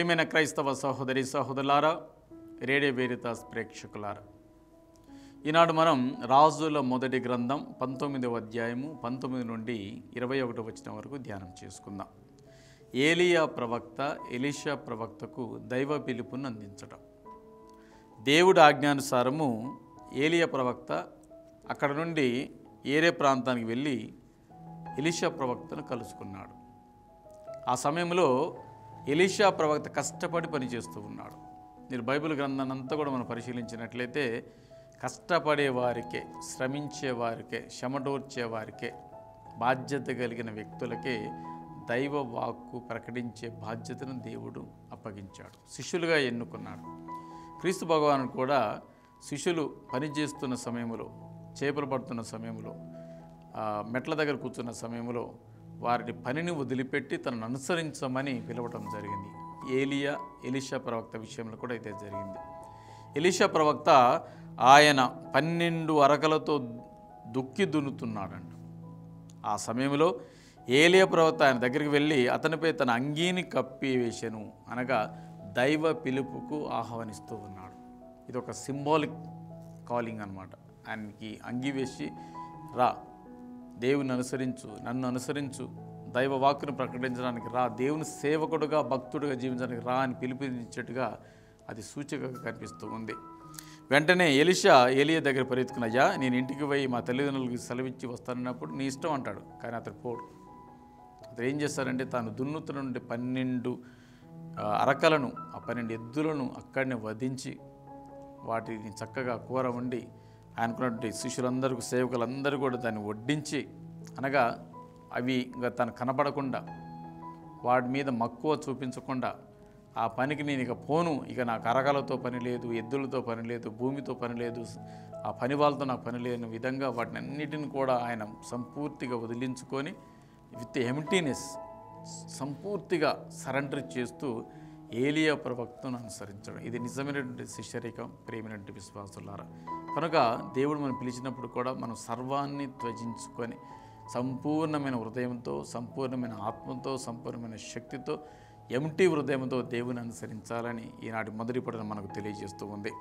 ప్రియమైన క్రైస్తవ సహోదరి సహోదరులారా, రేడియో వెరితాస్ ప్రేక్షకులారా, ఈనాడు మనం రాజుల మొదటి గ్రంథం 19వ అధ్యాయము 19 నుండి 21 వచనం వరకు ధ్యానం చేసుకుందాం. ఏలియా ప్రవక్త ఎలీషా ప్రవక్తకు దైవ పిలుపును అందించడం. దేవుడి ఆజ్ఞానుసారము ఏలియా ప్రవక్త అక్కడ నుండి ఏరే ప్రాంతానికి వెళ్ళి ఎలీషా ప్రవక్తను కలుసుకున్నాడు. ఆ సమయంలో ఎలీషా ప్రవక్త కష్టపడి పనిచేస్తూ ఉన్నాడు. మీరు బైబిల్ గ్రంథాన్ని అంతా కూడా మనం పరిశీలించినట్లయితే కష్టపడే వారికే, శ్రమించే వారికే, చెమటోర్చే వారికే, బాధ్యత కలిగిన వ్యక్తులకే దైవ వాక్కు ప్రకటించే బాధ్యతను దేవుడు అప్పగించాడు, శిష్యులుగా ఎన్నుకున్నాడు. క్రీస్తు భగవానుడు కూడా శిష్యులు పనిచేస్తున్న సమయంలో, చేపలు పడుతున్న సమయంలో, మెట్ల దగ్గర కూర్చున్న సమయంలో వారిని పనిని వదిలిపెట్టి తనను అనుసరించమని పిలవటం జరిగింది. ఎలీషా ప్రవక్త విషయంలో కూడా ఇదే జరిగింది. ఎలీషా ప్రవక్త ఆయన 12 అరకలతో దుక్కి దున్నుతున్నాడంట. ఆ సమయంలో ఏలియా ప్రవక్త ఆయన దగ్గరికి వెళ్ళి అతనిపై తన అంగీని కప్పివేసెను, అనగా దైవ పిలుపుకు ఆహ్వానిస్తూ ఉన్నాడు. ఇది ఒక సింబాలిక్ కాలింగ్ అన్నమాట. ఆయనకి అంగీ వేసి, రా, దేవుని అనుసరించు, నన్ను అనుసరించు, దైవ వాక్కును ప్రకటించడానికి రా, దేవుని సేవకుడుగా భక్తుడిగా జీవించడానికి రా అని పిలుపునిచ్చేట్టుగా అది సూచికగా కనిపిస్తూ ఉంది. వెంటనే ఎలీషా ఏలియా దగ్గర పరిగెత్తుకుని, అయ్యా, నేను ఇంటికి పోయి మా తల్లిదండ్రులకి సెలవిచ్చి వస్తానన్నప్పుడు నీ ఇష్టం అంటాడు. కానీ అతడు పోడు. అతను ఏం చేస్తారంటే తాను దున్నుతున్న 12 అరకలను, ఆ 12 ఎద్దులను అక్కడనే వధించి వాటిని చక్కగా కూర వండి ఆయనకున్నటువంటి శిష్యులందరికీ, సేవకులందరూ కూడా దాన్ని వడ్డించి, అనగా అవి ఇంకా తను కనపడకుండా, వాటి మీద మక్కువ చూపించకుండా, ఆ పనికి నేను ఇక పోను, ఇక నాకు అరకలతో పని లేదు, ఎద్దులతో పని లేదు, భూమితో పని లేదు, ఆ పని వాళ్ళతో నాకు పని లేని విధంగా వాటిని అన్నిటిని కూడా ఆయన సంపూర్తిగా వదిలించుకొని విత్ ఎంప్టీనెస్ సంపూర్తిగా సరెండర్ చేస్తూ ఏలియా ప్రవక్తను అనుసరించడం. ఇది నిజమైనటువంటి శిష్యరికం, ప్రేమైనటువంటి విశ్వాసులారా. కనుక దేవుడు మనం పిలిచినప్పుడు కూడా మనం సర్వాన్ని త్యజించుకొని సంపూర్ణమైన హృదయంతో, సంపూర్ణమైన ఆత్మతో, సంపూర్ణమైన శక్తితో, ఎంటీ హృదయంతో దేవుని అనుసరించాలని ఈనాటి మొదటి పఠనం మనకు తెలియజేస్తూ ఉంది.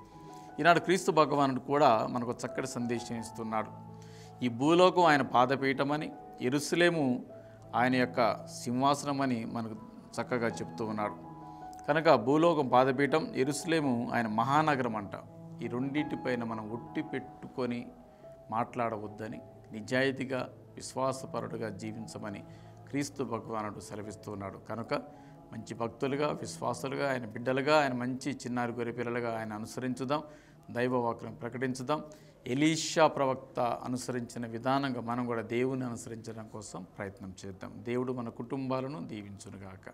ఈనాడు క్రీస్తు భగవానుడు కూడా మనకు చక్కటి సందేశం ఇస్తున్నాడు. ఈ భూలోకం ఆయన పాదపీఠమని, యెరూషలేము ఆయన యొక్క సింహాసనమని మనకు చక్కగా చెప్తూ ఉన్నాడు. కనుక భూలోకం పాదపీఠం, యెరూషలేము ఆయన మహానగరం అంట. ఈ రెండింటిపైన మనం ఒట్టి పెట్టుకొని మాట్లాడవద్దని, నిజాయితీగా విశ్వాసపరుడుగా జీవించమని క్రీస్తు భగవానుడు సెలవిస్తూ ఉన్నాడు. కనుక మంచి భక్తులుగా, విశ్వాసులుగా, ఆయన బిడ్డలుగా, ఆయన మంచి చిన్నారి గొర్రె పిల్లలుగా ఆయన అనుసరించుదాం, దైవవాక్యం ప్రకటించుదాం. ఎలీషా ప్రవక్త అనుసరించిన విధానంగా మనం కూడా దేవుని అనుసరించడం కోసం ప్రయత్నం చేద్దాం. దేవుడు మన కుటుంబాలను దీవించునుగాక.